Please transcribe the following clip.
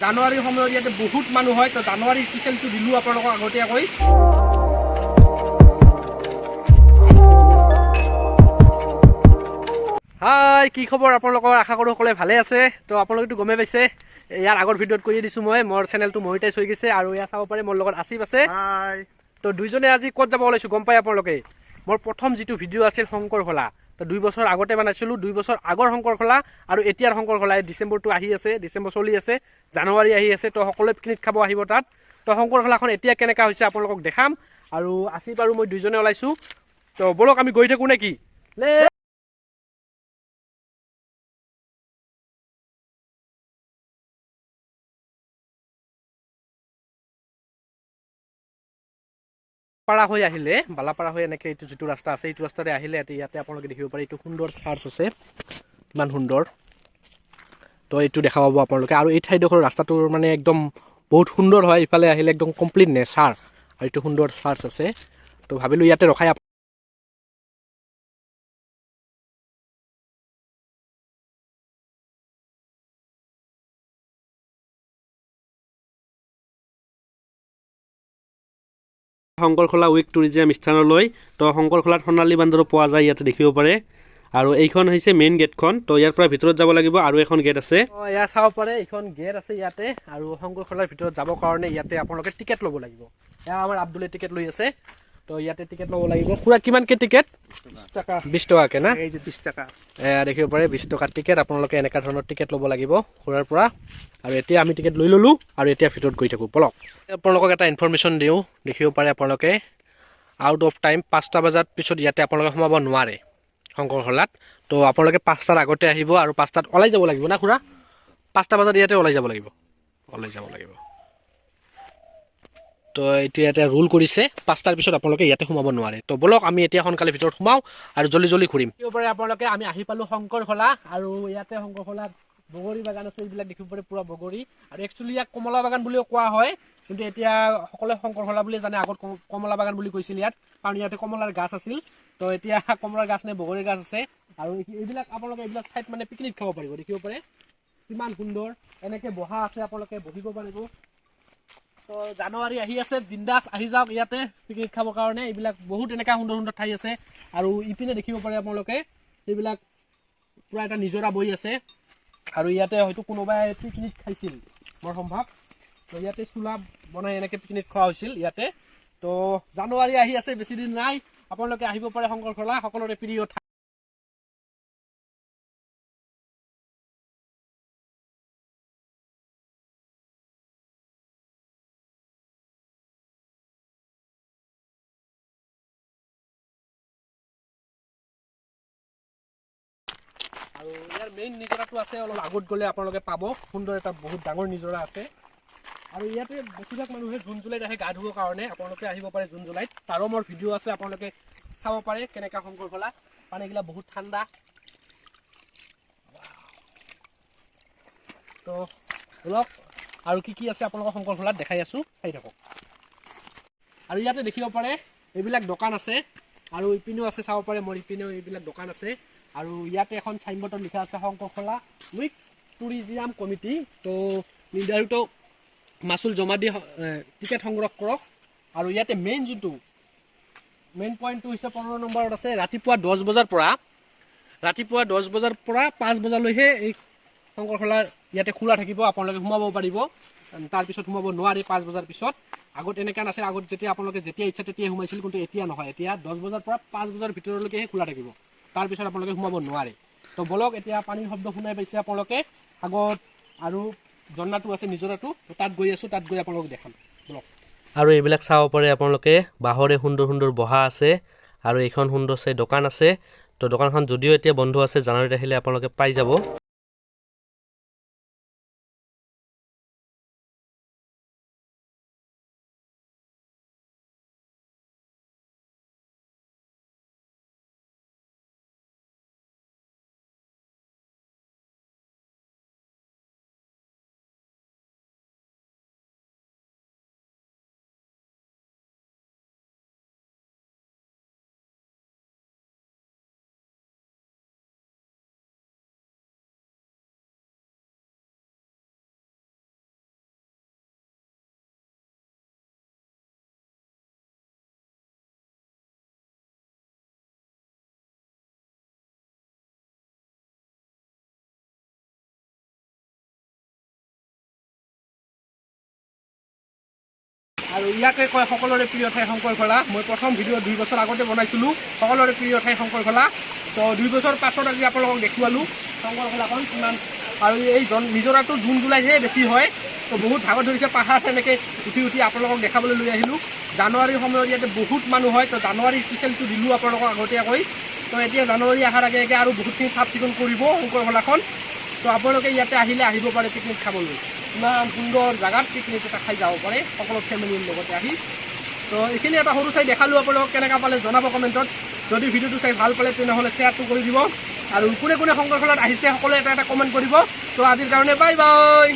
জানুৱাৰীৰ সময়ত ইয়াতে বহুত মানুহ হয়, তো জানুৱাৰী স্পেচিয়েলটো দিলোঁ আপোনালোকক আগতীয়াকৈ। হাই, কি খবৰ আপোনালোকৰ? আশা কৰোঁ সকলোৱে ভালে আছে। তো আপোনালোকেতো গমেই পাইছে, ইয়াৰ আগৰ ভিডিঅ'ত কৰি দিছোঁ মই, মোৰ চেনেলটো মনিটাইজ হৈ গৈছে আৰু ইয়াত চাব পাৰে মোৰ লগত আসিফ আছে। তো দুইজনে আজি ক'ত যাব ওলাইছোঁ গম পাই আপোনালোকে। মোৰ প্ৰথম যিটো ভিডিঅ' আছিল শংকৰখোলা, তো 2 বছৰ আগতে বনাইছিলোঁ, 2 বছৰ আগৰ শংকৰখোলা আৰু এতিয়াৰ শংকৰখোলা। ডিচেম্বৰটো আহি আছে, ডিচেম্বৰ চলি আছে, জানুৱাৰী আহি আছে, তো সকলোৱে পিকনিক খাব আহিব তাত। তো শংকৰখোলাখন এতিয়া কেনেকুৱা হৈছে আপোনালোকক দেখাম, আৰু আসিফ আৰু মই দুইজনে ওলাইছোঁ। তো বলক আমি গৈ থাকোঁ নেকি? পাৰা হৈ আহিলে, বালাপাৰা হৈ এনেকৈ এইটো যিটো ৰাস্তা আছে, এইটো ৰাস্তাৰে আহিলে ইয়াতে আপোনালোকে দেখিব পাৰে এইটো সুন্দৰ চাৰ্চ আছে, কিমান সুন্দৰ। তো এইটো দেখা পাব আপোনালোকে, আৰু এই ঠাইডোখৰ ৰাস্তাটোৰ মানে একদম বহুত সুন্দৰ হয়। ইফালে আহিলে একদম কমপ্লিট নেচাৰ, আৰু এইটো সুন্দৰ চাৰ্চ আছে। তো ভাবিলোঁ ইয়াতে ৰখাই শংকৰখোলা উইক টুৰিজিম স্থানলৈ। তো শংকৰখোলাত সোণালী বান্দৰো পোৱা যায়, ইয়াতে দেখিব পাৰে। আৰু এইখন হৈছে মেইন গেটখন, তো ইয়াৰ পৰা ভিতৰত যাব লাগিব, আৰু এখন গেট আছে। ইয়াত চাব পাৰে এইখন গেট আছে ইয়াতে, আৰু শংকৰখোলাৰ ভিতৰত যাবৰ কাৰণে ইয়াতে আপোনালোকে টিকেট ল'ব লাগিব। এয়া আমাৰ আব্দুলে টিকেট লৈ আছে, তো ইয়াতে টিকেট ল'ব লাগিব। খুৰা কিমানকৈ টিকেট? 20 টকাকৈ না? 20 টকা। দেখিব পাৰে 20 টকাৰ টিকেট। আপোনালোকে এনেকুৱা ধৰণৰ টিকেট ল'ব লাগিব খুৰাৰ পৰা। আৰু এতিয়া আমি টিকেট লৈ ল'লোঁ, আৰু এতিয়া ভিতৰত গৈ থাকোঁ বলক। আপোনালোকক এটা ইনফৰমেশ্যন দিওঁ, দেখিব পাৰে আপোনালোকে আউট অফ টাইম 5টা বজাৰ পিছত ইয়াতে আপোনালোকে সোমাব নোৱাৰে শংকৰখোলাত। তো আপোনালোকে 5টাৰ আগতে আহিব, আৰু 5টাত ওলাই যাব লাগিব না খুৰা? 5টা বজাত ইয়াতে ওলাই যাব লাগিব। তো এইটো ইয়াতে ৰুল কৰিছে, 5টাৰ পিছত আপোনালোকে ইয়াতে সোমাব নোৱাৰে। তো বলক আমি এতিয়া সোনকালে ভিতৰত সোমাওঁ আৰু জল্দি ঘূৰিম। দেখিব পাৰে আপোনালোকে আমি আহি পালোঁ শংকৰখোলা, আৰু ইয়াতে শংকৰখোলাত বগৰী বাগান আছে, এইবিলাক দেখিব পাৰে পুৰা বগৰী। আৰু একচুৱেলি ইয়াক কমলা বাগান বুলিও কোৱা হয়, কিন্তু এতিয়া সকলোৱে শংকৰখোলা বুলি জানে। আগত কমলা বাগান বুলি কৈছিল ইয়াত, কাৰণ ইয়াতে কমলাৰ গাছ আছিল। তো এতিয়া কমলাৰ গাছ নে বগৰীৰ গাছ আছে। আৰু এইবিলাক আপোনালোকে এইবিলাক ঠাইত মানে পিকনিক খাব পাৰিব। দেখিব পাৰে কিমান সুন্দৰ, এনেকৈ বহা আছে, আপোনালোকে বহিব পাৰিব। তো জানুৱাৰী আহি আছে, বিন্দাছ আহি যাওক ইয়াতে পিকনিক খাবৰ কাৰণে। এইবিলাক বহুত এনেকুৱা সুন্দৰ সুন্দৰ ঠাই আছে। আৰু ইপিনে দেখিব পাৰে আপোনালোকে এইবিলাক পুৰা এটা নিজৰা বৈ আছে, আৰু ইয়াতে হয়তো কোনোবাই পিকনিক খাইছিল বৰ সম্ভৱ। তো ইয়াতে চোলা বনাই এনেকৈ পিকনিক খোৱা হৈছিল ইয়াতে। তো জানুৱাৰী আহি আছে, বেছি দিন নাই, আপোনালোকে আহিব পাৰে শংকৰখোলা, সকলোৰে প্ৰিয় ঠাই। আৰু ইয়াৰ মেইন নিজৰাটো আছে, অলপ আগত গ'লে আপোনালোকে পাব, সুন্দৰ এটা বহুত ডাঙৰ নিজৰা আছে। আৰু ইয়াতে বেছিভাগ মানুহে জুন জুলাইত আহে গা ধুবৰ কাৰণে, আপোনালোকে আহিব পাৰে জুন জুলাইত। তাৰো মোৰ ভিডিঅ' আছে, আপোনালোকে চাব পাৰে কেনেকুৱা শংকৰখোলা। পানীগিলা বহুত ঠাণ্ডা। তো অলপ আৰু কি আছে আপোনালোকৰ শংকৰখোলাত দেখাই আছোঁ, চাই থাকক। আৰু ইয়াতে দেখিব পাৰে এইবিলাক দোকান আছে, আৰু ইপিনেও আছে চাব পাৰে, মোৰ ইপিনেও এইবিলাক দোকান আছে। আৰু ইয়াতে এখন চাইনবোৰ্ডত লিখা আছে শংকৰখোলা উইক টুৰিজিম কমিটি। তো নিৰ্ধাৰিত মাচুল জমা দি টিকেট সংগ্ৰহ কৰক। আৰু ইয়াতে মেইন পইণ্টটো হৈছে 15 নম্বৰত আছে, ৰাতিপুৱা 10 বজাৰ পৰা 5 বজালৈহে এই শংকৰখোলাৰ ইয়াতে খোলা থাকিব, আপোনালোকে সোমাব পাৰিব। তাৰপিছত সোমাব নোৱাৰে 5 বজাৰ পিছত। আগত এনেকুৱা নাছিল, আগত আপোনালোকে যেতিয়া ইচ্ছা তেতিয়াই সোমাইছিল, কিন্তু এতিয়া নহয়। এতিয়া 10 বজাৰ পৰা 5 বজাৰ ভিতৰলৈকেহে খোলা থাকিব, তাৰপিছত আপোনালোকে সোমাব নোৱাৰে। তো বলক, এতিয়া পানীৰ শব্দ শুনাই পাইছে আপোনালোকে, আগত আৰু ঝৰ্ণাটো আছে, নিজৰাটো, তাত গৈ আছোঁ, তাত গৈ আপোনালোকক দেখাম বলক। আৰু এইবিলাক চাব পাৰে আপোনালোকে, বাঁহৰে সুন্দৰ সুন্দৰ বহা আছে, আৰু এইখন সুন্দৰ চাই দোকান আছে। তো দোকানখন যদিও এতিয়া বন্ধ আছে, জানুৱাৰীত আহিলে আপোনালোকে পাই যাব। আৰু ইয়াকে কয় সকলোৰে প্ৰিয় ঠাই শংকৰখোলা। মই প্ৰথম ভিডিঅ' 2 বছৰ আগতে বনাইছিলোঁ সকলোৰে প্ৰিয় ঠাই শংকৰখোলা। তো 2 বছৰ পাছত আজি আপোনালোকক দেখুৱালোঁ শংকৰখোলাখন কিমান। আৰু এই নিজৰাটো জুন জুলাইহে বেছি হয়। তো বহুত ভাগত ধৰিছে পাহাৰ তেনেকৈ উঠি উঠি আপোনালোকক দেখাবলৈ লৈ আহিলোঁ। জানুৱাৰীৰ সময়ত ইয়াতে বহুত মানুহ হয়। তো জানুৱাৰী স্পেচিয়েলটো দিলোঁ আপোনালোকক আগতীয়াকৈ। তো এতিয়া জানুৱাৰী অহাৰ আগে আগে আৰু বহুতখিনি চাফ চিকুণ কৰিব শংকৰখোলাখন। তো আপোনালোকে ইয়াতে আহিলে আহিব পাৰে পিকনিক খাবলৈ। ইমান সুন্দৰ জেগাত পিকনিক এটা খাই যাব পাৰে সকলো ফেমিলিৰ লগতে আহি। তো এইখিনি এটা সৰু চাই দেখালোঁ আপোনালোকক, কেনেকুৱা পালে জনাব কমেণ্টত। যদি ভিডিঅ'টো চাই ভাল পালে তেনেহ'লে শ্বেয়াৰটো কৰি দিব। আৰু কোনে কোনে শংকৰখোলাত আহিছে সকলোৱে এটা এটা কমেণ্ট কৰিব। তো আজিৰ কাৰণে বাই বাই।